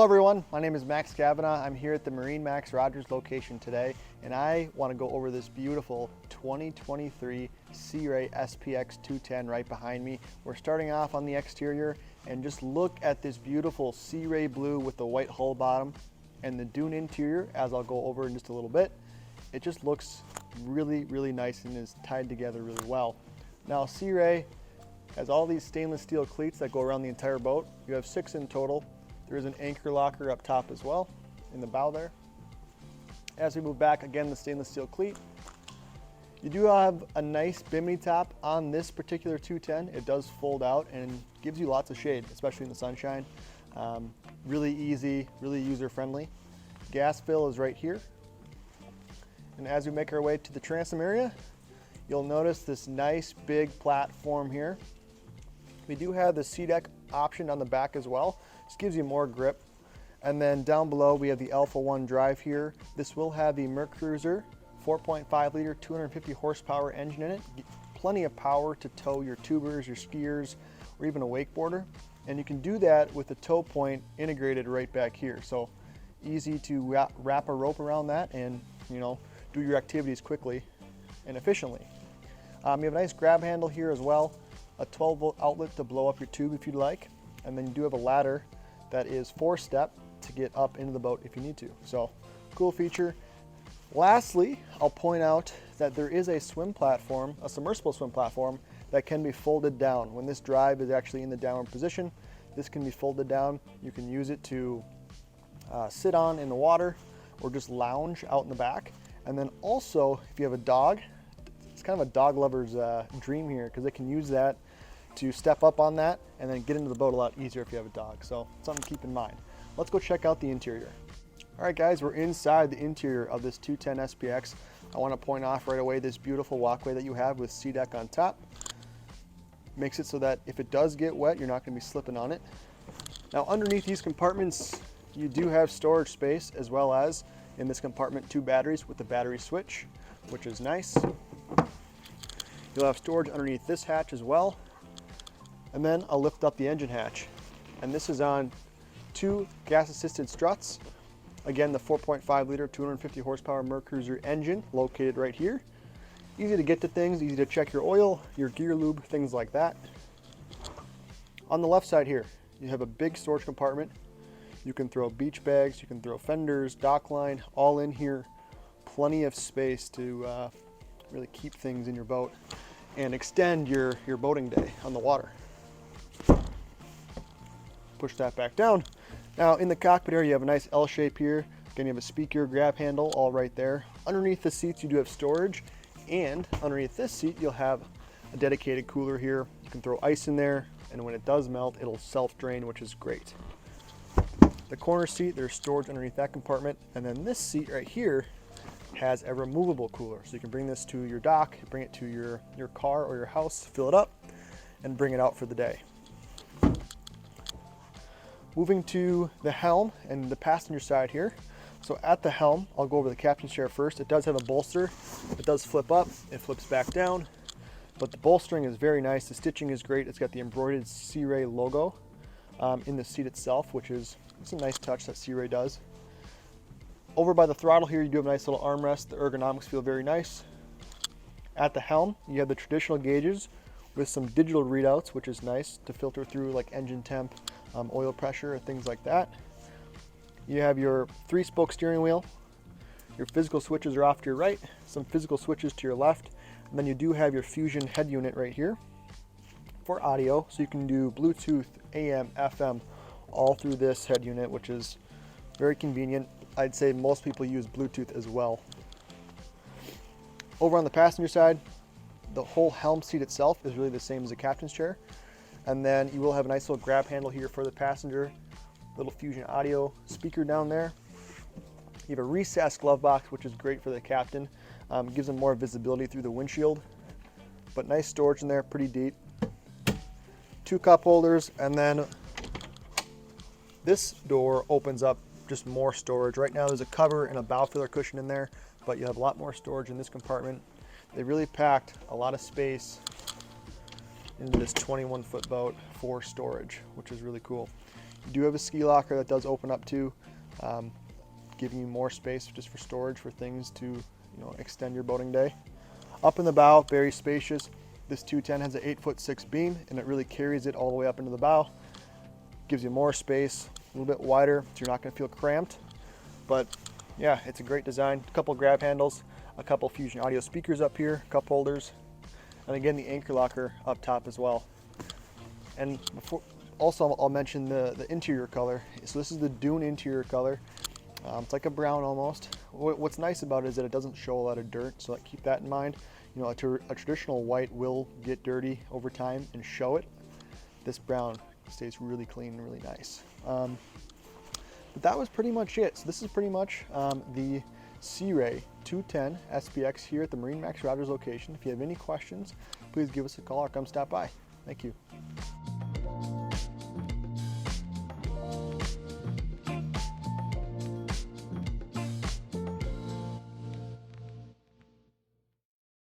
Hello everyone, my name is Max Kavanaugh. I'm here at the MarineMax Rogers location today, and I want to go over this beautiful 2023 Sea Ray SPX 210 right behind me. We're starting off on the exterior, and just look at this beautiful Sea Ray blue with the white hull bottom and the dune interior, as I'll go over in just a little bit. It just looks really, really nice and is tied together really well. Now, Sea Ray has all these stainless steel cleats that go around the entire boat. You have 6 in total. There is an anchor locker up top as well in the bow there. As we move back, again, the stainless steel cleat. You do have a nice bimini top on this particular 210. It does fold out and gives you lots of shade, especially in the sunshine. Really easy, really user-friendly. Gas fill is right here. And as we make our way to the transom area, you'll notice this nice big platform here. We do have the SeaDeck option on the back as well. This gives you more grip. And then down below we have the Alpha 1 drive here. This will have the MerCruiser 4.5 liter 250 horsepower engine in it. Plenty of power to tow your tubers, your skiers, or even a wakeboarder. And you can do that with the tow point integrated right back here. So easy to wrap a rope around that and do your activities quickly and efficiently. You have a nice grab handle here as well, a 12-volt outlet to blow up your tube if you'd like, and then you do have a ladder that is 4-step to get up into the boat if you need to. So, cool feature. Lastly, I'll point out that there is a swim platform, a submersible swim platform, that can be folded down. When this drive is actually in the downward position, this can be folded down. You can use it to sit on in the water or just lounge out in the back. And then also, if you have a dog, it's kind of a dog lover's dream here, because they can use that to step up on that and then get into the boat a lot easier if you have a dog. So something to keep in mind. Let's go check out the interior. All right guys, we're inside the interior of this 210 SPX. I want to point off right away this beautiful walkway that you have with SeaDeck on top. Makes it so that if it does get wet, you're not going to be slipping on it. Now underneath these compartments, you do have storage space, as well as in this compartment 2 batteries with the battery switch, which is nice. You'll have storage underneath this hatch as well. And then I'll lift up the engine hatch. And this is on 2 gas-assisted struts. Again, the 4.5 liter 250 horsepower MerCruiser engine located right here. Easy to get to things, easy to check your oil, your gear lube, things like that. On the left side here, you have a big storage compartment. You can throw beach bags, you can throw fenders, dock line, all in here. Plenty of space to really keep things in your boat and extend your boating day on the water. Push that back down. Now in the cockpit area, you have a nice L shape here. Again, you have a speaker grab handle all right there. Underneath the seats, you do have storage, and underneath this seat, you'll have a dedicated cooler here. You can throw ice in there, and when it does melt, it'll self-drain, which is great. The corner seat, there's storage underneath that compartment, and then this seat right here has a removable cooler. So you can bring this to your dock, bring it to your car or your house, fill it up, and bring it out for the day. Moving to the helm and the passenger side here. So at the helm, I'll go over the captain's chair first. It does have a bolster. It does flip up, it flips back down, but the bolstering is very nice. The stitching is great. It's got the embroidered Sea Ray logo in the seat itself, which is a nice touch that Sea Ray does. Over by the throttle here, you do have a nice little armrest. The ergonomics feel very nice. At the helm, you have the traditional gauges with some digital readouts, which is nice to filter through like engine temp, oil pressure, things like that. You have your 3-spoke steering wheel. Your physical switches are off to your right, some physical switches to your left, and then you do have your Fusion head unit right here for audio, so you can do Bluetooth, AM, FM, all through this head unit, which is very convenient. I'd say most people use Bluetooth as well. Over on the passenger side, the whole helm seat itself is really the same as the captain's chair. And then you will have a nice little grab handle here for the passenger, little Fusion audio speaker down there. You have a recessed glove box, which is great for the captain. Gives them more visibility through the windshield, but nice storage in there, pretty deep. 2 cup holders, and then this door opens up just more storage. Right now there's a cover and a bow filler cushion in there, but you have a lot more storage in this compartment. They really packed a lot of space into this 21-foot boat for storage, which is really cool. You do have a ski locker that does open up too, giving you more space just for storage for things to extend your boating day. Up in the bow, very spacious. This 210 has an 8'6" beam, and it really carries it all the way up into the bow. Gives you more space, a little bit wider, so you're not going to feel cramped. But yeah, it's a great design. A couple grab handles, a couple Fusion audio speakers up here, cup holders, and again the anchor locker up top as well. And also I'll mention the interior color. So this is the Dune interior color. It's like a brown almost. What's nice about it is that it doesn't show a lot of dirt, so keep that in mind. A traditional white will get dirty over time and show it. This brown stays really clean and really nice. But that was pretty much it. So this is pretty much the Sea Ray 210 SPX here at the MarineMax Rogers location. If you have any questions, please give us a call or come stop by. Thank you.